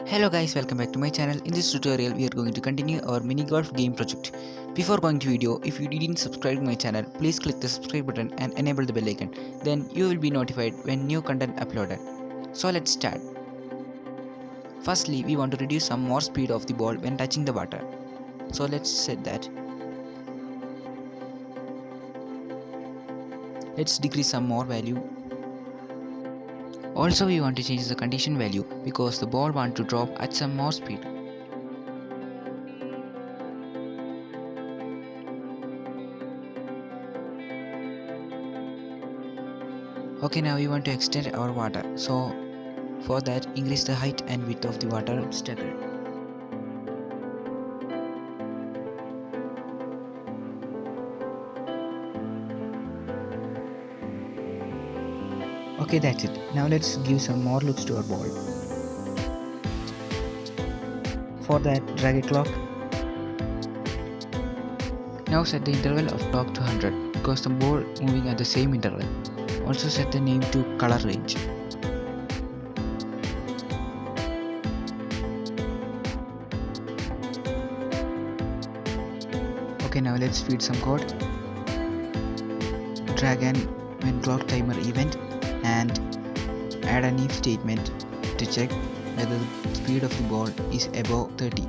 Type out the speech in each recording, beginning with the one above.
Hello guys, welcome back to my channel. In this tutorial we are going to continue our mini golf game project. Before going to video, if you didn't subscribe to my channel, please click the subscribe button and enable the bell icon. Then you will be notified when new content uploaded. So let's start. Firstly, we want to reduce some more speed of the ball when touching the water. So let's set that. Let's decrease some more value. Also we want to change the condition value because the ball wants to drop at some more speed. Okay, now we want to extend our water. So for that, increase the height and width of the water obstacle. Okay, that's it. Now let's give some more looks to our ball. For that, drag a clock. Now set the interval of clock to 100 because the ball moving at the same interval. Also set the name to color range. Okay, now let's feed some code. Drag an when clock timer event and add an if statement to check whether the speed of the ball is above 30.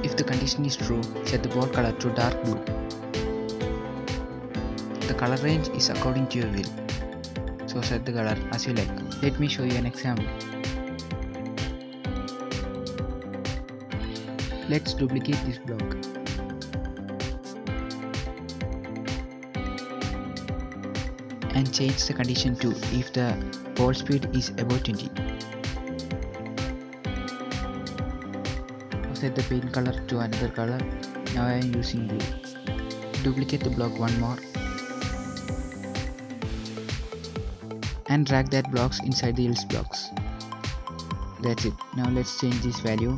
If the condition is true, set the ball color to dark blue. The color range is according to your will, so set the color as you like. Let me show you an example. Let's duplicate this block. And change the condition to if the ball speed is above 20. Set the paint color to another color. Now I am using blue. Duplicate the block one more and drag that blocks inside the else blocks. That's it. Now let's change this value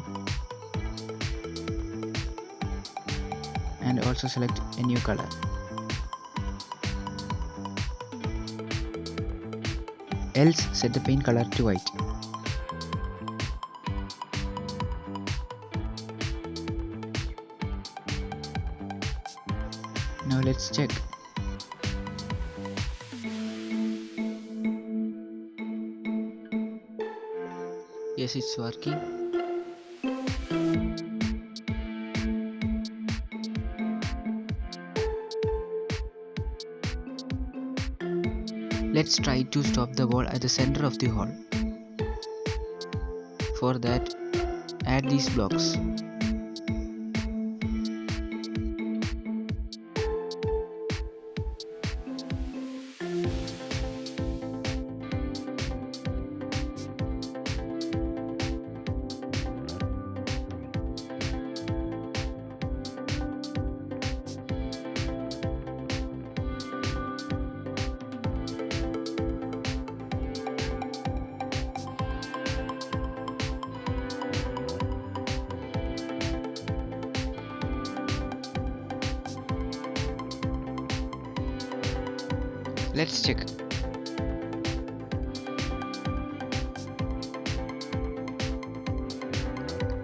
and also select a new color. Else set the paint color to white. Now let's check. Yes, it's working. Let's try to stop the ball at the center of the hole. For that, add these blocks. Let's check.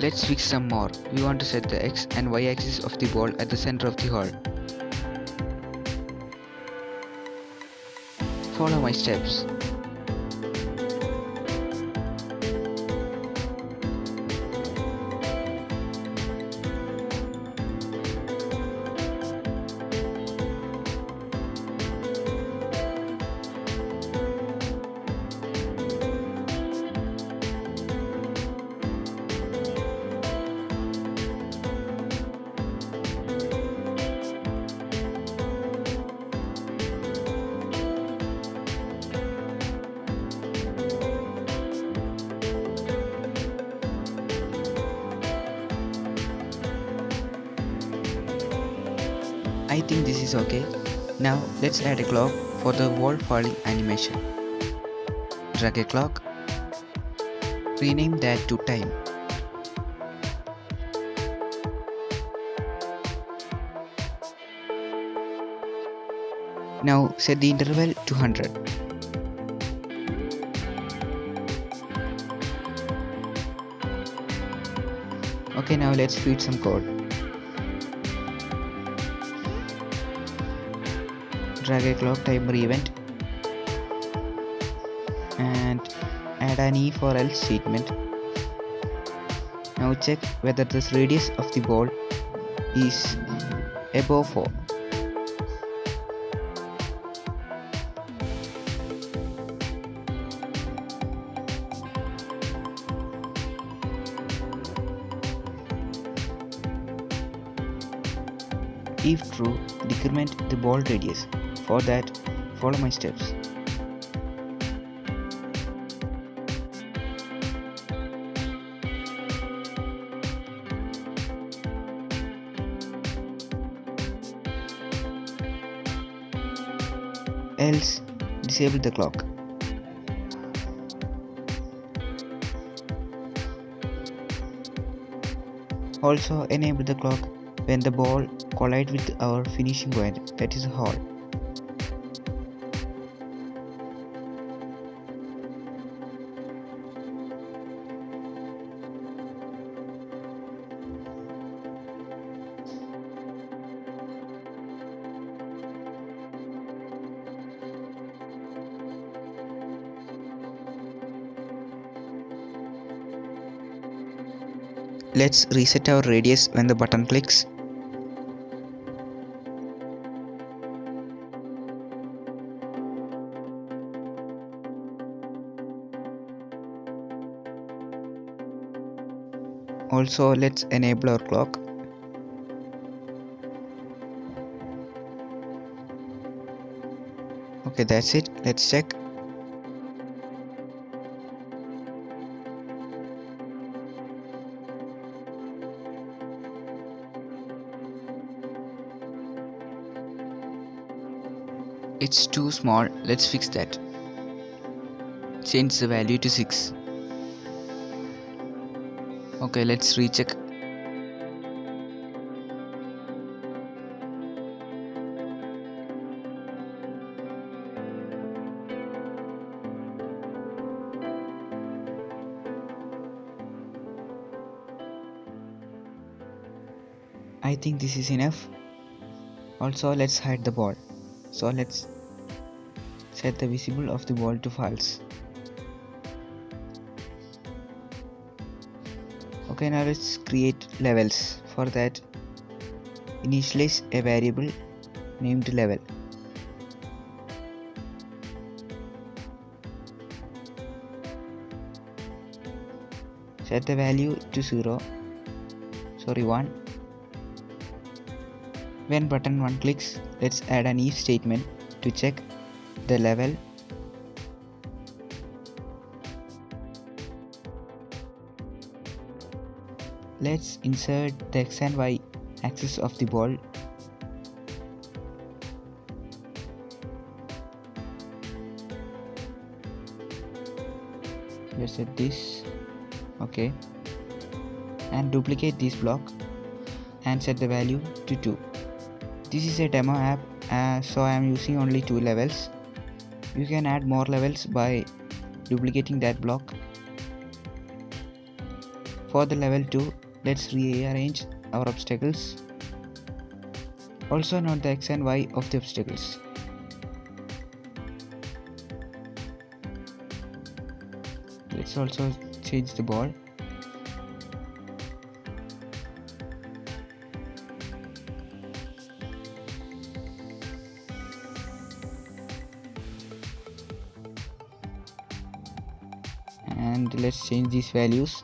Let's fix some more. We want to set the X and Y axis of the ball at the center of the hole. Follow my steps. I think this is okay. Now let's add a clock For the wall falling animation, drag a clock, rename that to time. Now set the interval to 100. Okay, now let's feed some code. Drag a clock timer event and add an if or else statement. Now check whether the radius of the ball is above 4. If true, decrement the ball radius. For that, follow my steps. Else, disable the clock. Also enable the clock when the ball collides with our finishing point, that is a hole. Let's reset our radius when the button clicks. Also, let's enable our clock. Okay, that's it. Let's check. It's too small. Let's fix that. Change the value to 6. Okay, let's recheck. I think this is enough. Also, let's hide the ball. So let's set the visible of the ball to false. Okay, now let's create levels. For that, initialize a variable named level. Set the value to 1. When button 1 clicks, let's add an if statement to check the level. Let's insert the x and y axis of the ball. Let's set this. Okay. And duplicate this block and set the value to 2. This is a demo app, so I am using only 2 levels. You can add more levels by duplicating that block. For the level 2, let's rearrange our obstacles. Also note the x and y of the obstacles. Let's also change the ball. And let's change these values.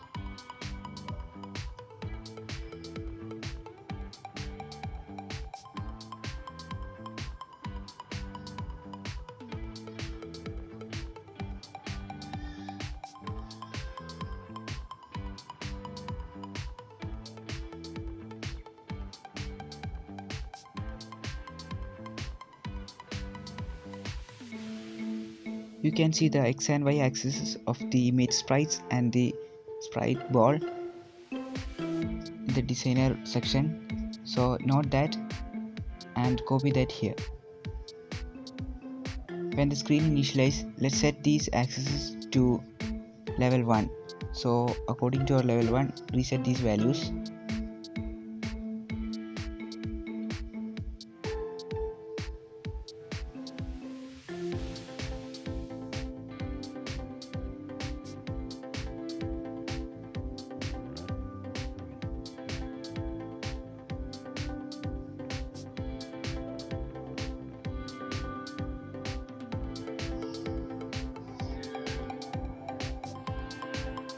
you can see the x and y axes of the image sprites and the sprite ball in the designer section. So note that and copy that here. When the screen initializes, let's set these axes to level 1. So according to our level 1, reset these values.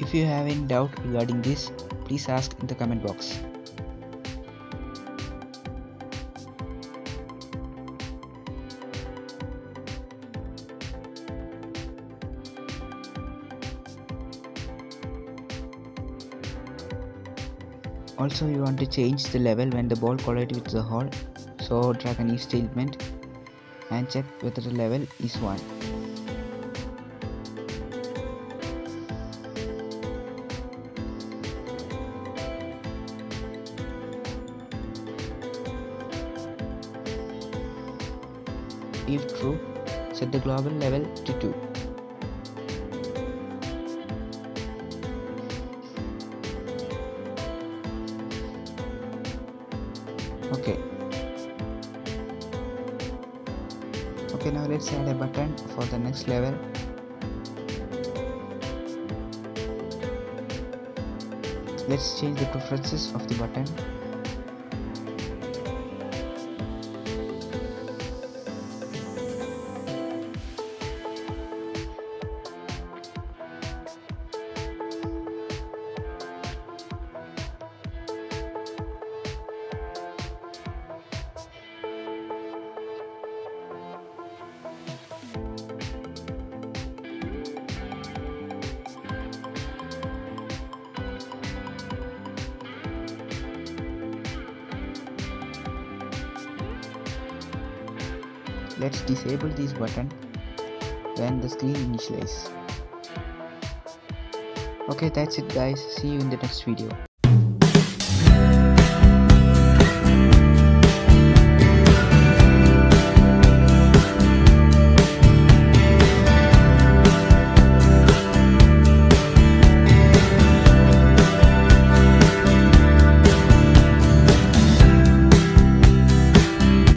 If you have any doubt regarding this, please ask in the comment box. Also, you want to change the level when the ball collides with the hole, so drag an if statement and check whether the level is 1. If true, set the global level to 2. Okay, now let's add a button for the next level. Let's change the preferences of the button. Let's disable this button when the screen initializes. Okay, that's it guys. See you in the next video.